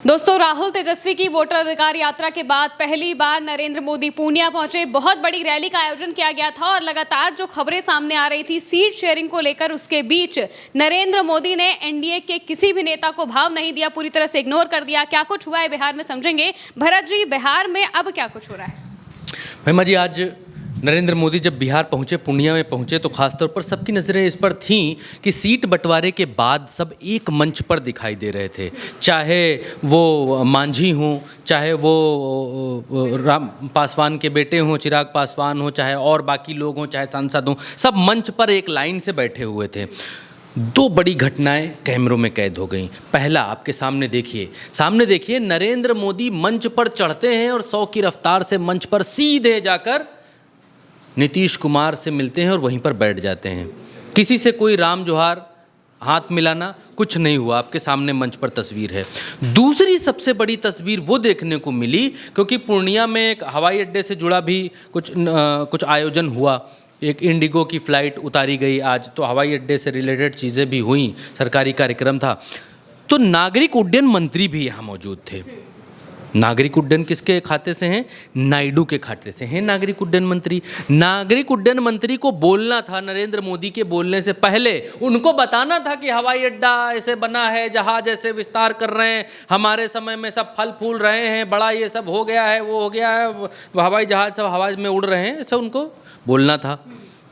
दोस्तों, राहुल तेजस्वी की वोटर अधिकार यात्रा के बाद पहली बार नरेंद्र मोदी पूर्णिया पहुंचे। बहुत बड़ी रैली का आयोजन किया गया था और लगातार जो खबरें सामने आ रही थी सीट शेयरिंग को लेकर, उसके बीच नरेंद्र मोदी ने एनडीए के किसी भी नेता को भाव नहीं दिया, पूरी तरह से इग्नोर कर दिया। क्या कुछ हुआ है बिहार में, समझेंगे। भरत जी, बिहार में अब क्या कुछ हो रहा है? महिमा जी, आज नरेंद्र मोदी जब बिहार पहुंचे, पूर्णिया में पहुंचे, तो खासतौर पर सबकी नज़रें इस पर थीं कि सीट बंटवारे के बाद सब एक मंच पर दिखाई दे रहे थे। चाहे वो मांझी हों, चाहे वो राम पासवान के बेटे हों, चिराग पासवान हों, चाहे और बाकी लोग हों, चाहे सांसद हों, सब मंच पर एक लाइन से बैठे हुए थे। दो बड़ी घटनाएं कैमरों में कैद हो गईं। पहला आपके सामने देखिए, नरेंद्र मोदी मंच पर चढ़ते हैं और 100 की रफ्तार से मंच पर सीधे जाकर नीतीश कुमार से मिलते हैं और वहीं पर बैठ जाते हैं। किसी से कोई राम जोहार, हाथ मिलाना कुछ नहीं हुआ। आपके सामने मंच पर तस्वीर है। दूसरी सबसे बड़ी तस्वीर वो देखने को मिली क्योंकि पूर्णिया में एक हवाई अड्डे से जुड़ा भी कुछ आयोजन हुआ। एक इंडिगो की फ़्लाइट उतारी गई आज, तो हवाई अड्डे से रिलेटेड चीज़ें भी हुई, सरकारी कार्यक्रम था। तो नागरिक उड्डयन मंत्री भी यहाँ मौजूद थे। नागरिक उड्डयन किसके खाते से हैं? नायडू के खाते से हैं नागरिक उड्डयन मंत्री। नागरिक उड्डयन मंत्री को बोलना था, नरेंद्र मोदी के बोलने से पहले उनको बताना था कि हवाई अड्डा ऐसे बना है, जहाज ऐसे विस्तार कर रहे हैं, हमारे समय में सब फल फूल रहे हैं, बड़ा ये सब हो गया है, वो हो गया है, हवाई जहाज सब हवा में उड़ रहे हैं, ऐसा उनको बोलना था।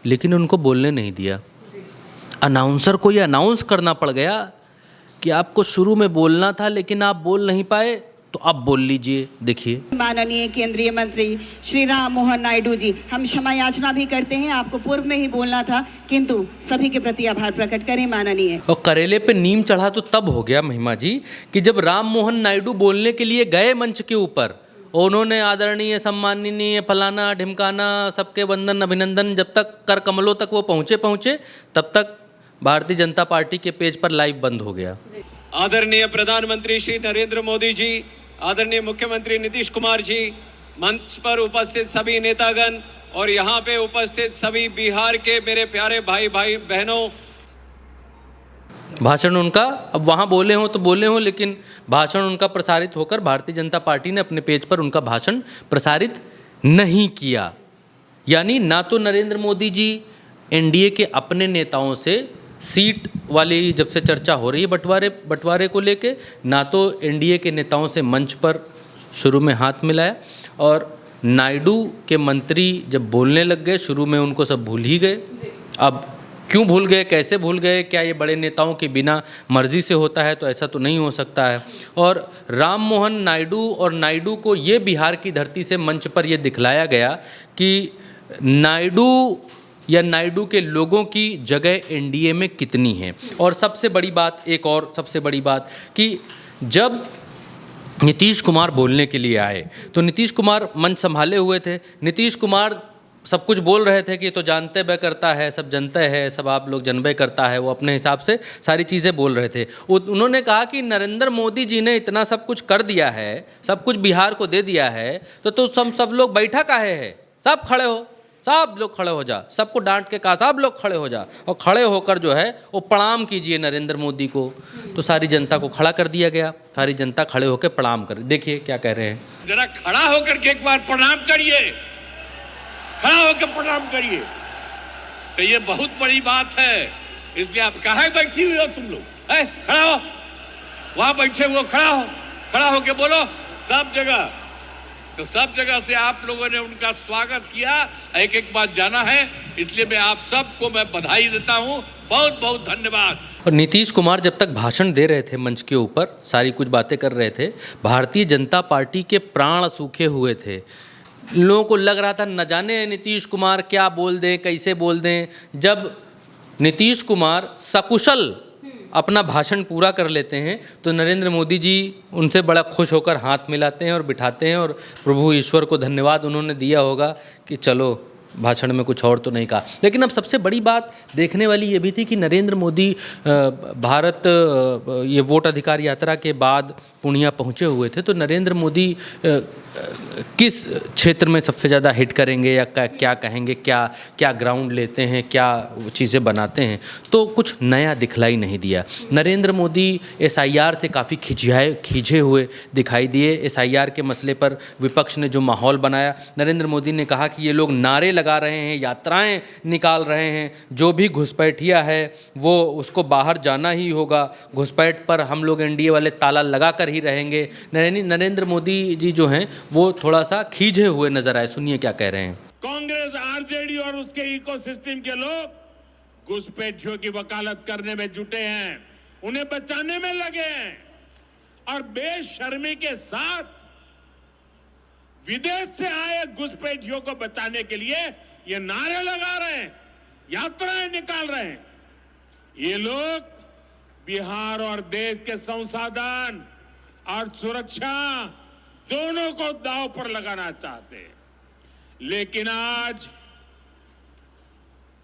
लेकिन उनको बोलने नहीं दिया। अनाउंसर को ये अनाउंस करना पड़ गया कि आपको शुरू में बोलना था लेकिन आप बोल नहीं पाए, तो अब बोल लीजिए। देखिए, माननीय केंद्रीय मंत्री श्री राम मोहन नायडू जी, हम क्षमा याचना भी करते हैं, आपको पूर्व में ही बोलना था, किंतु सभी के प्रति आभार प्रकट करें माननीय। और करेले पे नीम चढ़ा तो तब हो गया महिमा जी कि जब राम मोहन नायडू बोलने के लिए गए मंच के ऊपर, उन्होंने आदरणीय, सम्माननीय, फलाना ढिमकाना, सबके वंदन अभिनंदन, जब तक कर कमलों तक वो पहुँचे तब तक भारतीय जनता पार्टी के पेज पर लाइव बंद हो गया। आदरणीय प्रधानमंत्री श्री नरेंद्र मोदी जी, आदरणीय मुख्यमंत्री नीतीश कुमार जी, मंच पर उपस्थित सभी नेतागण और यहाँ पे उपस्थित सभी बिहार के मेरे प्यारे भाई बहनों, भाषण उनका, अब वहाँ बोले हों तो बोले हों, लेकिन भाषण उनका प्रसारित होकर भारतीय जनता पार्टी ने अपने पेज पर उनका भाषण प्रसारित नहीं किया। यानी ना तो नरेंद्र मोदी जी एनडीए के अपने नेताओं से सीट वाली जब से चर्चा हो रही है बंटवारे को लेके, ना तो एनडीए के नेताओं से मंच पर शुरू में हाथ मिलाया, और नायडू के मंत्री जब बोलने लग गए, शुरू में उनको सब भूल ही गए। अब क्यों भूल गए, कैसे भूल गए, क्या ये बड़े नेताओं के बिना मर्जी से होता है? तो ऐसा तो नहीं हो सकता है। और राम मोहन नायडू और नायडू को ये बिहार की धरती से मंच पर ये दिखलाया गया कि नायडू के लोगों की जगह एनडीए में कितनी है। और सबसे बड़ी बात कि जब नीतीश कुमार बोलने के लिए आए तो नीतीश कुमार मंच संभाले हुए थे। नीतीश कुमार सब कुछ बोल रहे थे कि ये तो जानते बे करता है, सब जनते हैं, सब आप लोग जनबे करता है। वो अपने हिसाब से सारी चीज़ें बोल रहे थे। उन्होंने कहा कि नरेंद्र मोदी जी ने इतना सब कुछ कर दिया है, सब कुछ बिहार को दे दिया है, तो सब लोग बैठा काहे है? सब खड़े हो, सब लोग खड़े हो जा। सबको डांट के कहा सब लोग खड़े हो जा, और खड़े होकर जो है वो प्रणाम कीजिए नरेंद्र मोदी को। तो सारी जनता को खड़ा कर दिया गया, सारी जनता खड़े होकर प्रणाम कर। देखिए क्या कह रहे हैं। जरा खड़ा होकर के एक बार प्रणाम करिए, खड़ा होकर प्रणाम करिए। तो ये बहुत बड़ी बात है, इसलिए आप कहाँ बैठी हुई हो तुम लोग? खड़ा हो, वहां बैठे हुए खड़ा होके बोलो सब जगह। तो सब जगह से आप लोगों ने उनका स्वागत किया, एक एक बात जाना है, इसलिए मैं आप सबको मैं बधाई देता हूं। बहुत बहुत धन्यवाद। और नीतीश कुमार जब तक भाषण दे रहे थे मंच के ऊपर, सारी कुछ बातें कर रहे थे, भारतीय जनता पार्टी के प्राण सूखे हुए थे। लोगों को लग रहा था न जाने नीतीश कुमार क्या बोल दें, कैसे बोल दें। जब नीतीश कुमार सकुशल अपना भाषण पूरा कर लेते हैं तो नरेंद्र मोदी जी उनसे बड़ा खुश होकर हाथ मिलाते हैं और बिठाते हैं, और प्रभु ईश्वर को धन्यवाद उन्होंने दिया होगा कि चलो भाषण में कुछ और तो नहीं कहा। लेकिन अब सबसे बड़ी बात देखने वाली ये भी थी कि नरेंद्र मोदी भारत ये वोट अधिकार यात्रा के बाद पूर्णिया पहुँचे हुए थे, तो नरेंद्र मोदी किस क्षेत्र में सबसे ज़्यादा हिट करेंगे या क्या कहेंगे, क्या ग्राउंड लेते हैं, क्या चीज़ें बनाते हैं, तो कुछ नया दिखलाई नहीं दिया। नरेंद्र मोदी SIR से काफ़ी खींचे हुए दिखाई दिए। SIR के मसले पर विपक्ष ने जो माहौल बनाया, नरेंद्र मोदी ने कहा कि ये लोग नारे लगा रहे हैं, यात्राएं निकाल रहे हैं, जो भी घुसपैठिया है वो उसको बाहर जाना ही होगा, घुसपैठ पर हम लोग NDA वाले ताला लगा कर ही रहेंगे। नरेंद्र मोदी जी जो हैं वो थोड़ा सा खींचे हुए नजर आए। सुनिए क्या कह रहे हैं। कांग्रेस, RJD और उसके इकोसिस्टम के लोग घुसपैठियों की वकालत करने में जुटे हैं, उन्हें बचाने में लगे हैं और बेशर्मी के साथ विदेश से आए घुसपैठियों को बचाने के लिए ये नारे लगा रहे हैं, यात्राएं निकाल रहे हैं। ये लोग बिहार और देश के संसाधन और सुरक्षा दोनों को दांव पर लगाना चाहते हैं। लेकिन आज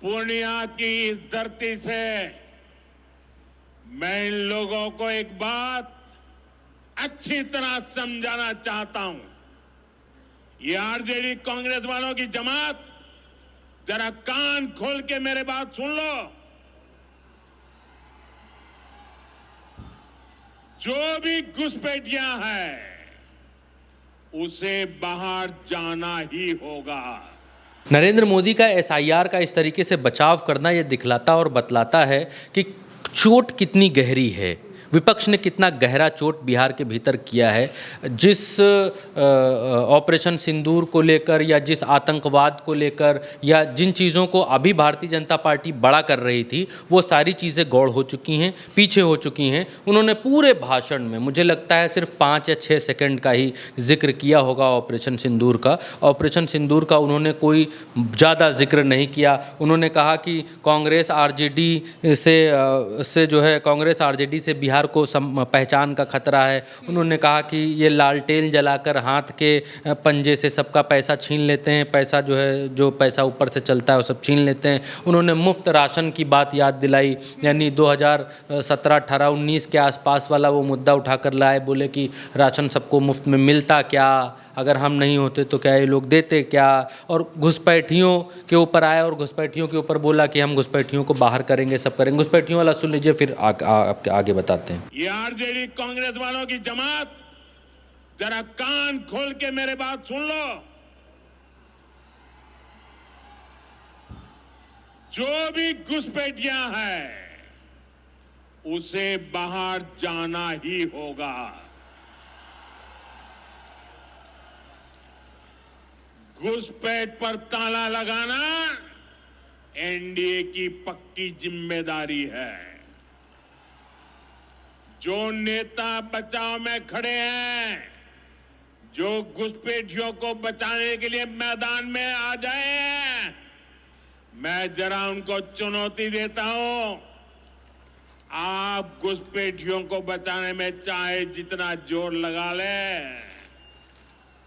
पूर्णिया की इस धरती से मैं इन लोगों को एक बात अच्छी तरह समझाना चाहता हूं। ये RJD कांग्रेस वालों की जमात, जरा कान खोल के मेरे बात सुन लो। जो भी घुसपैठिया है उसे बाहर जाना ही होगा। नरेंद्र मोदी का SIR का इस तरीके से बचाव करना ये दिखलाता और बतलाता है कि चोट कितनी गहरी है, विपक्ष ने कितना गहरा चोट बिहार के भीतर किया है। जिस ऑपरेशन सिंदूर को लेकर या जिस आतंकवाद को लेकर या जिन चीज़ों को अभी भारतीय जनता पार्टी बड़ा कर रही थी, वो सारी चीज़ें गौड़ हो चुकी हैं, पीछे हो चुकी हैं। उन्होंने पूरे भाषण में मुझे लगता है सिर्फ 5 या 6 सेकंड का ही जिक्र किया होगा ऑपरेशन सिंदूर का। ऑपरेशन सिंदूर का उन्होंने कोई ज़्यादा जिक्र नहीं किया। उन्होंने कहा कि कांग्रेस RJD से जो है, कांग्रेस RJD से बिहार को पहचान का खतरा है। उन्होंने कहा कि ये लालटेन जलाकर हाथ के पंजे से सबका पैसा छीन लेते हैं, पैसा जो है, जो पैसा ऊपर से चलता है वो सब छीन लेते हैं। उन्होंने मुफ्त राशन की बात याद दिलाई, यानी 2017, 18, 19 के आसपास वाला वो मुद्दा उठाकर लाए। बोले कि राशन सबको मुफ्त में मिलता क्या, अगर हम नहीं होते तो क्या ये लोग देते क्या। और घुसपैठियों के ऊपर आए और घुसपैठियों के ऊपर बोला कि हम घुसपैठियों को बाहर करेंगे, सब करेंगे। घुसपैठियों वाला सुन लीजिए, फिर आपके आगे बताते हैं। ये RJD कांग्रेस वालों की जमात, जरा कान खोल के मेरे बात सुन लो। जो भी घुसपैठिया है उसे बाहर जाना ही होगा। घुसपैठ पर ताला लगाना NDA की पक्की जिम्मेदारी है। जो नेता बचाव में खड़े हैं, जो घुसपैठियों को बचाने के लिए मैदान में आ जाए हैं, मैं जरा उनको चुनौती देता हूं। आप घुसपैठियों को बचाने में चाहे जितना जोर लगा लें,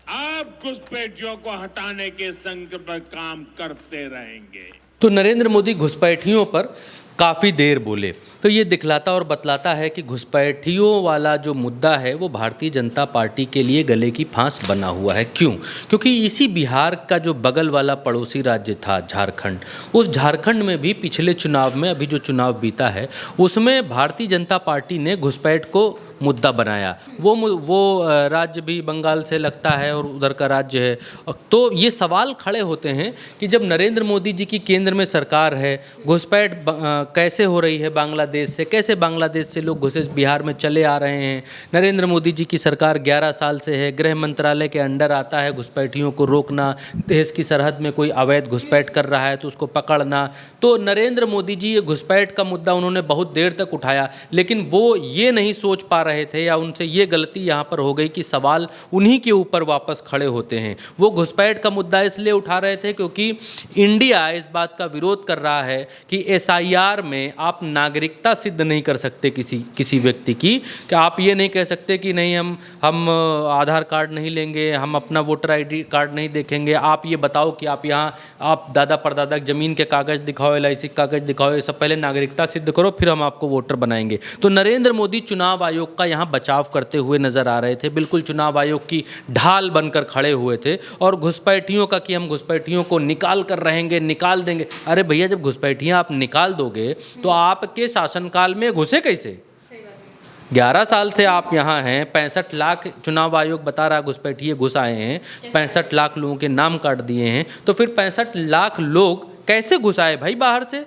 आप घुसपैठियों को हटाने के संकल्प पर काम करते रहेंगे। तो नरेंद्र मोदी घुसपैठियों पर काफ़ी देर बोले, तो ये दिखलाता और बतलाता है कि घुसपैठियों वाला जो मुद्दा है वो भारतीय जनता पार्टी के लिए गले की फांस बना हुआ है। क्यों? क्योंकि इसी बिहार का जो बगल वाला पड़ोसी राज्य था झारखंड, उस झारखंड में भी पिछले चुनाव में, अभी जो चुनाव बीता है उसमें भारतीय जनता पार्टी ने घुसपैठ को मुद्दा बनाया। वो राज्य भी बंगाल से लगता है और उधर का राज्य है। तो ये सवाल खड़े होते हैं कि जब नरेंद्र मोदी जी की केंद्र में सरकार है, घुसपैठ कैसे हो रही है बांग्लादेश से, कैसे बांग्लादेश से लोग घुसे बिहार में चले आ रहे हैं। नरेंद्र मोदी जी की सरकार 11 साल से है, गृह मंत्रालय के अंडर आता है घुसपैठियों को रोकना, देश की सरहद में कोई अवैध घुसपैठ कर रहा है तो उसको पकड़ना। तो नरेंद्र मोदी जी ये घुसपैठ का मुद्दा उन्होंने बहुत देर तक उठाया, लेकिन वो ये नहीं सोच पा रहे थे या उनसे ये गलती यहाँ पर हो गई कि सवाल उन्हीं के ऊपर वापस खड़े होते हैं। वो घुसपैठ का मुद्दा इसलिए उठा रहे थे क्योंकि इंडिया इस बात का विरोध कर रहा है कि SIR बिहार में आप नागरिकता सिद्ध नहीं कर सकते किसी व्यक्ति की, कि आप ये नहीं कह सकते कि नहीं हम आधार कार्ड नहीं लेंगे, हम अपना वोटर आईडी कार्ड नहीं देखेंगे, आप ये बताओ कि आप यहाँ आप दादा परदादा ज़मीन के कागज़ दिखाओ, LIC कागज़ दिखाओ, ये सब पहले नागरिकता सिद्ध करो फिर हम आपको वोटर बनाएंगे। तो नरेंद्र मोदी चुनाव आयोग का यहाँ बचाव करते हुए नजर आ रहे थे, बिल्कुल चुनाव आयोग की ढाल बनकर खड़े हुए थे, और घुसपैठियों का कि हम घुसपैठियों को निकाल कर रहेंगे, निकाल देंगे। अरे भैया, जब घुसपैठियाँ आप निकाल दोगे तो आपके शासनकाल में घुसे कैसे? 11 साल से आप यहाँ हैं, 65 लाख चुनाव आयोग बता रहा घुसपैठिए घुस आए हैं, 65 लाख लोगों के नाम काट दिए हैं, तो फिर 65 लाख लोग कैसे घुस आए भाई बाहर से?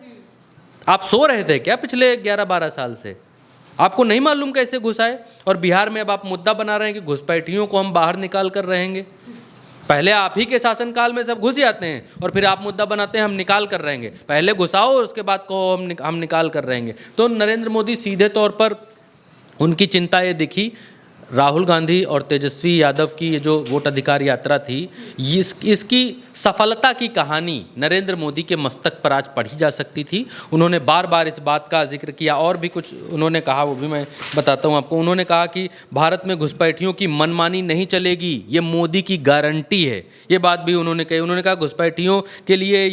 आप सो रहे थे क्या पिछले 11-12 साल से? आपको नहीं मालूम कैसे घुस आए? और बिहार में अब आप मुद्दा बना रहे हैं कि घुसपैठियों को हम बाहर निकाल कर रहेंगे। पहले आप ही के शासनकाल में सब घुस जाते हैं और फिर आप मुद्दा बनाते हैं हम निकाल कर रहेंगे। पहले घुसाओ, उसके बाद कहो हम निकाल कर रहेंगे। तो नरेंद्र मोदी सीधे तौर पर उनकी चिंता ये दिखी, राहुल गांधी और तेजस्वी यादव की ये जो वोट अधिकार यात्रा थी, इसकी सफलता की कहानी नरेंद्र मोदी के मस्तक पर आज पढ़ी जा सकती थी। उन्होंने बार बार इस बात का जिक्र किया, और भी कुछ उन्होंने कहा, वो भी मैं बताता हूँ आपको। उन्होंने कहा कि भारत में घुसपैठियों की मनमानी नहीं चलेगी, ये मोदी की गारंटी है। ये बात भी उन्होंने कही। उन्होंने कहा घुसपैठियों के लिए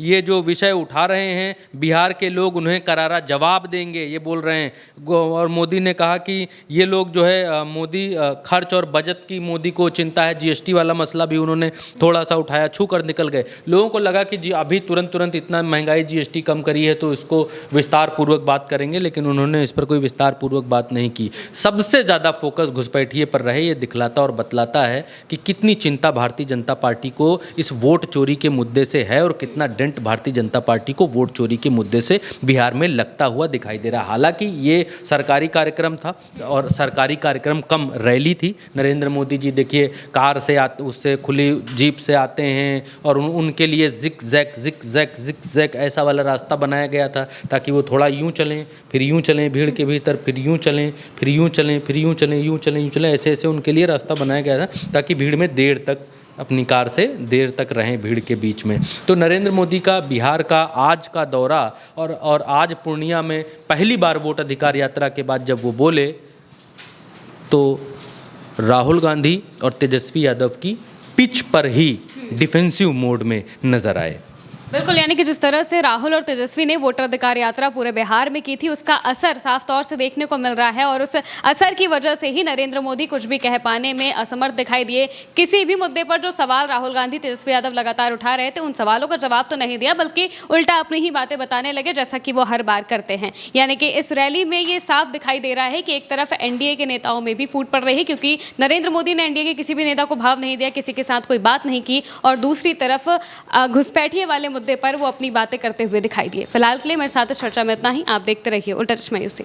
ये जो विषय उठा रहे हैं, बिहार के लोग उन्हें करारा जवाब देंगे, ये बोल रहे हैं। और मोदी ने कहा कि ये लोग जो है मोदी खर्च और बजट की मोदी को चिंता है। GST वाला मसला भी उन्होंने थोड़ा सा उठाया, छू कर निकल गए। लोगों को लगा कि जी अभी तुरंत इतना महंगाई GST कम करी है तो इसको विस्तार पूर्वक बात करेंगे, लेकिन उन्होंने इस पर कोई विस्तार पूर्वक बात नहीं की। सबसे ज़्यादा फोकस घुसपैठिए पर रहे। ये दिखलाता और बतलाता है कि कितनी चिंता भारतीय जनता पार्टी को इस वोट चोरी के मुद्दे से है, और कितना डेंट भारतीय जनता पार्टी को वोट चोरी के मुद्दे से बिहार में लगता हुआ दिखाई दे रहा है। हालांकि ये सरकारी कार्यक्रम था, और सरकारी कार्यक्रम कम रैली थी। नरेंद्र मोदी जी देखिए कार से उससे खुली जीप से आते हैं, और उनके लिए जिक जैक ऐसा वाला रास्ता बनाया गया था ताकि वो थोड़ा यूं चलें फिर यूं चलें भीड़ के भीतर, फिर यूं चलें फिर यूं चलें फिर यूं चलें, यूं चलें यूं चलें, ऐसे उनके लिए रास्ता बनाया गया था ताकि भीड़ में देर तक अपनी कार से देर तक रहें भीड़ के बीच में। तो नरेंद्र मोदी का बिहार का आज का दौरा और आज पूर्णिया में पहली बार वोट अधिकार यात्रा के बाद जब वो बोले, तो राहुल गांधी और तेजस्वी यादव की पिच पर ही डिफेंसिव मोड में नजर आए। बिल्कुल, यानी कि जिस तरह से राहुल और तेजस्वी ने वोटर अधिकार यात्रा पूरे बिहार में की थी, उसका असर साफ तौर से देखने को मिल रहा है, और उस असर की वजह से ही नरेंद्र मोदी कुछ भी कह पाने में असमर्थ दिखाई दिए। किसी भी मुद्दे पर जो सवाल राहुल गांधी तेजस्वी यादव लगातार उठा रहे थे, उन सवालों का जवाब तो नहीं दिया, बल्कि उल्टा अपनी ही बातें बताने लगे, जैसा कि वो हर बार करते हैं। यानी कि इस रैली में ये साफ दिखाई दे रहा है कि एक तरफ NDA के नेताओं में भी फूट पड़ रही है, क्योंकि नरेंद्र मोदी ने NDA के किसी भी नेता को भाव नहीं दिया, किसी के साथ कोई बात नहीं की, और दूसरी तरफ घुसपैठिए वाले मुद्दे पर वो अपनी बातें करते हुए दिखाई दिए। फिलहाल के लिए मेरे साथ चर्चा में इतना ही। आप देखते रहिए उल्टा चश्मा यूसी।